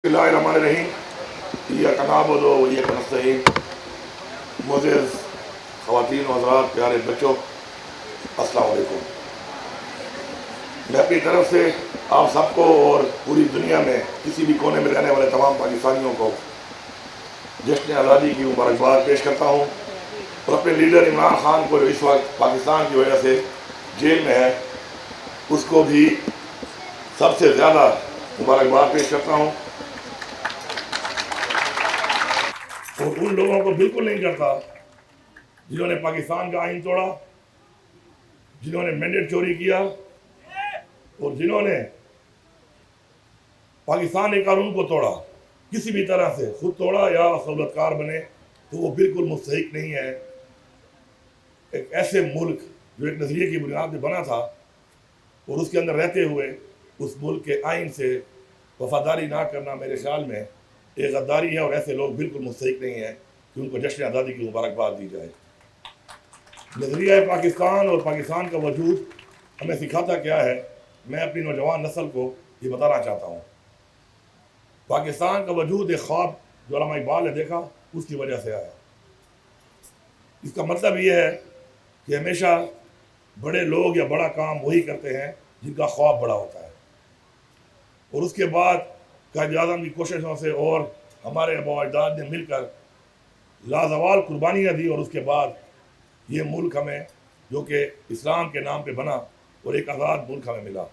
بسم اللہ الرحمن الرحیم ایاک نعبد و ایاک نستعین۔ معزز خواتین و حضرات، پیارے بچوں، السلام علیکم۔ میں اپنی طرف سے آپ سب کو اور پوری دنیا میں کسی بھی کونے میں رہنے والے تمام پاکستانیوں کو جشن آزادی کی مبارکباد پیش کرتا ہوں، اور اپنے لیڈر عمران خان کو جو اس وقت پاکستان کی وجہ سے جیل میں ہے، اس کو بھی سب سے زیادہ مبارکباد پیش کرتا ہوں۔ اور ان لوگوں کو بالکل نہیں کرتا جنہوں نے پاکستان کا آئین توڑا، جنہوں نے مینڈیٹ چوری کیا، اور جنہوں نے پاکستان کے قانون کو توڑا، کسی بھی طرح سے خود توڑا یا سہولت کار بنے، تو وہ بالکل مستحق نہیں ہے ایک ایسے ملک جو ایک نظریے کی بنیاد پہ بنا تھا، اور اس کے اندر رہتے ہوئے اس ملک کے آئین سے وفاداری نہ کرنا میرے خیال میں ایک غداری ہے، اور ایسے لوگ بالکل مستحق نہیں ہیں کہ ان کو جشن آزادی کی مبارکباد دی جائے۔ نظریہ پاکستان اور پاکستان کا وجود ہمیں سکھاتا کیا ہے، میں اپنی نوجوان نسل کو یہ بتانا چاہتا ہوں۔ پاکستان کا وجود ایک خواب جو علامہ اقبال نے دیکھا، اس کی وجہ سے آیا۔ اس کا مطلب یہ ہے کہ ہمیشہ بڑے لوگ یا بڑا کام وہی کرتے ہیں جن کا خواب بڑا ہوتا ہے، اور اس کے بعد قائد اعظم کی کوششوں سے اور ہمارے آباء و اجداد نے مل کر لازوال قربانیاں دی، اور اس کے بعد یہ ملک ہمیں جو کہ اسلام کے نام پہ بنا اور ایک آزاد ملک ہمیں ملا۔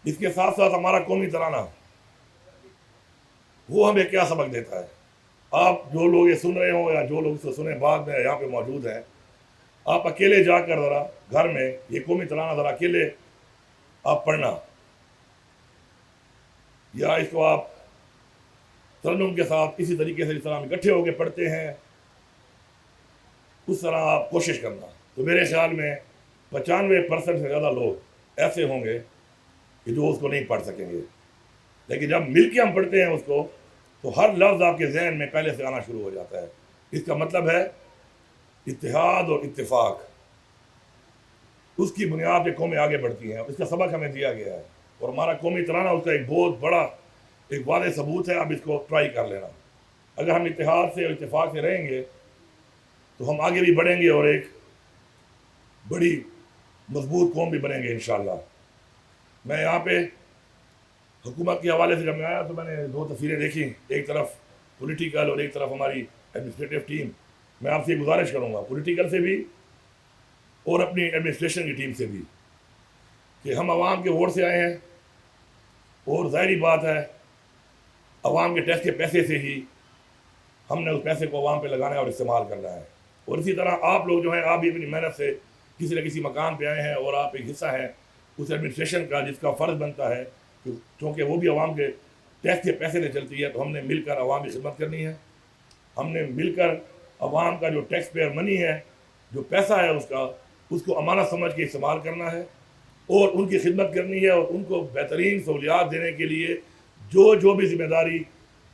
اس کے ساتھ ساتھ ہمارا قومی ترانہ، وہ ہمیں کیا سبق دیتا ہے؟ آپ جو لوگ یہ سن رہے ہوں یا جو لوگ اس کو سنیں بعد میں یہاں پہ موجود ہیں، آپ اکیلے جا کر ذرا گھر میں یہ قومی ترانہ ذرا اکیلے آپ پڑھنا، یا اس کو آپ ترنم کے ساتھ اسی طریقے سے جس طرح ہم اکٹھے ہو کے پڑھتے ہیں اس طرح آپ کوشش کرنا، تو میرے خیال میں 95% سے زیادہ لوگ ایسے ہوں گے کہ جو اس کو نہیں پڑھ سکیں گے، لیکن جب مل کے ہم پڑھتے ہیں اس کو تو ہر لفظ آپ کے ذہن میں پہلے سے آنا شروع ہو جاتا ہے۔ اس کا مطلب ہے اتحاد اور اتفاق، اس کی بنیاد پہ قومیں آگے بڑھتی ہیں، اس کا سبق ہمیں دیا گیا ہے، اور ہمارا قومی ترانہ اس کا ایک بہت بڑا ایک واضح ثبوت ہے۔ اب اس کو ٹرائی کر لینا، اگر ہم اتحاد سے اور اتفاق سے رہیں گے تو ہم آگے بھی بڑھیں گے اور ایک بڑی مضبوط قوم بھی بنیں گے انشاءاللہ۔ میں یہاں پہ حکومت کے حوالے سے جب میں آیا تو میں نے دو تصویریں دیکھی، ایک طرف پولیٹیکل اور ایک طرف ہماری ایڈمنسٹریٹو ٹیم۔ میں آپ سے گزارش کروں گا پولیٹیکل سے بھی اور اپنی ایڈمنسٹریشن کی ٹیم سے بھی کہ ہم عوام کے ووٹ سے آئے ہیں، اور ظاہری بات ہے عوام کے ٹیکس کے پیسے سے ہی ہم نے اس پیسے کو عوام پہ لگانا ہے اور استعمال کرنا ہے، اور اسی طرح آپ لوگ جو ہیں آپ بھی اپنی محنت سے کسی نہ کسی مقام پہ آئے ہیں، اور آپ ایک حصہ ہیں اس ایڈمنسٹریشن کا جس کا فرض بنتا ہے کیونکہ وہ بھی عوام کے ٹیکس کے پیسے سے چلتی ہے، تو ہم نے مل کر عوام کی خدمت کرنی ہے۔ ہم نے مل کر عوام کا جو ٹیکس پیئر منی ہے، جو پیسہ ہے اس کو امانت سمجھ کے استعمال کرنا ہے، اور ان کی خدمت کرنی ہے، اور ان کو بہترین سہولیات دینے کے لیے جو بھی ذمہ داری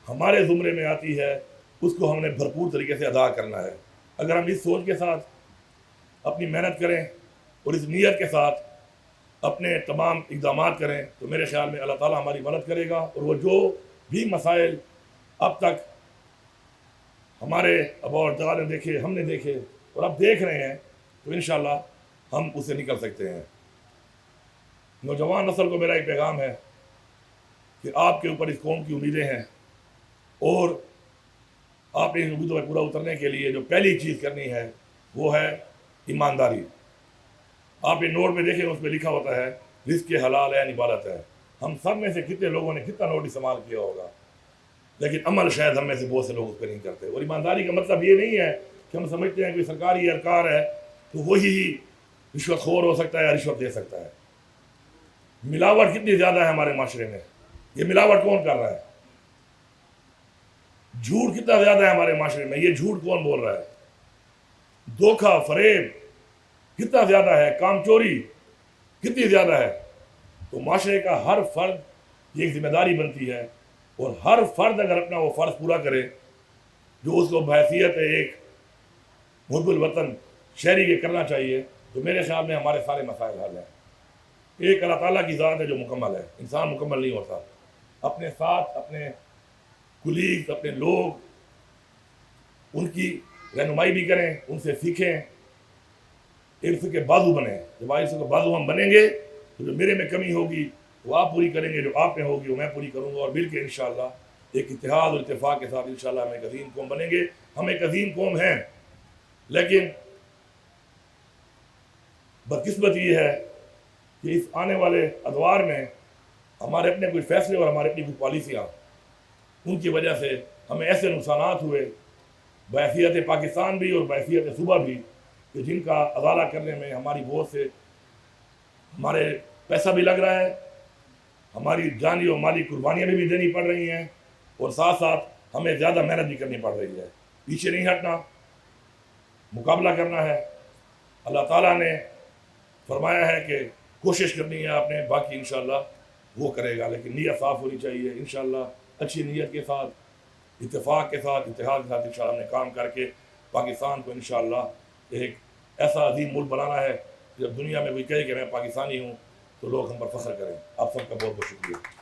ہمارے زمرے میں آتی ہے اس کو ہم نے بھرپور طریقے سے ادا کرنا ہے۔ اگر ہم اس سوچ کے ساتھ اپنی محنت کریں اور اس نیت کے ساتھ اپنے تمام اقدامات کریں تو میرے خیال میں اللہ تعالیٰ ہماری مدد کرے گا، اور وہ جو بھی مسائل اب تک ہمارے آباء و اجداد نے دیکھے، ہم نے دیکھے اور اب دیکھ رہے ہیں، تو انشاءاللہ ہم اس سے نکل سکتے ہیں۔ نوجوان نسل کو میرا ایک پیغام ہے کہ آپ کے اوپر اس قوم کی امیدیں ہیں، اور آپ نے ان امیدوں پہ پورا اترنے کے لیے جو پہلی چیز کرنی ہے وہ ہے ایمانداری۔ آپ یہ نوٹ میں دیکھیں، اس پہ لکھا ہوتا ہے رزق حلال ہے عبادت ہے۔ ہم سب میں سے کتنے لوگوں نے کتنا نوٹ استعمال کیا ہوگا، لیکن عمل شاید ہم میں سے بہت سے لوگ اس پہ نہیں کرتے۔ اور ایمانداری کا مطلب یہ نہیں ہے کہ ہم سمجھتے ہیں کہ سرکاری اہلکار ہے تو وہی رشوت خور ہو سکتا ہے یا رشوت دے سکتا ہے۔ ملاوٹ کتنی زیادہ ہے ہمارے معاشرے میں، یہ ملاوٹ کون کر رہا ہے؟ جھوٹ کتنا زیادہ ہے ہمارے معاشرے میں، یہ جھوٹ کون بول رہا ہے؟ دھوکہ فریب کتنا زیادہ ہے، کام چوری کتنی زیادہ ہے۔ تو معاشرے کا ہر فرد یہ ایک ذمہ داری بنتی ہے، اور ہر فرد اگر اپنا وہ فرض پورا کرے جو اس کو بحیثیت ایک محب الوطن شہری کے کرنا چاہیے، تو میرے خیال میں ہمارے سارے مسائل حل ہیں۔ ایک اللہ تعالیٰ کی ذات ہے جو مکمل ہے، انسان مکمل نہیں ہوتا۔ اپنے ساتھ اپنے کولیگز، اپنے لوگ، ان کی رہنمائی بھی کریں، ان سے سیکھیں، عرف کے بازو بنیں. جب عرف کے بازو ہم بنیں گے تو جو میرے میں کمی ہوگی وہ آپ پوری کریں گے، جو آپ میں ہوگی وہ میں پوری کروں گا، اور مل کے انشاءاللہ ایک اتحاد اور اتفاق کے ساتھ انشاءاللہ ہم ایک عظیم قوم بنیں گے. ہم ایک عظیم قوم ہیں، لیکن بدقسمت یہ ہے کہ اس آنے والے ادوار میں ہمارے اپنے کچھ فیصلے اور ہمارے اپنی کچھ پالیسیاں، ان کی وجہ سے ہمیں ایسے نقصانات ہوئے بحیثیت پاکستان بھی اور بحیثیت صوبہ بھی، کہ جن کا ازالہ کرنے میں ہماری بہت سے ہمارے پیسہ بھی لگ رہا ہے، ہماری جانی اور مالی قربانیاں بھی دینی پڑ رہی ہیں، اور ساتھ ساتھ ہمیں زیادہ محنت بھی کرنی پڑ رہی ہے. پیچھے نہیں ہٹنا، مقابلہ کرنا ہے. اللہ تعالیٰ نے فرمایا ہے کہ کوشش کرنی ہے آپ نے، باقی انشاءاللہ وہ کرے گا، لیکن نیت صاف ہونی چاہیے. انشاءاللہ اچھی نیت کے ساتھ، اتفاق کے ساتھ، اتحاد کے ساتھ انشاءاللہ ہم نے کام کر کے پاکستان کو انشاءاللہ ایک ایسا عظیم ملک بنانا ہے. جب دنیا میں کوئی کہے کہ میں پاکستانی ہوں تو لوگ ہم پر فخر کریں. آپ سب کا بہت بہت شکریہ.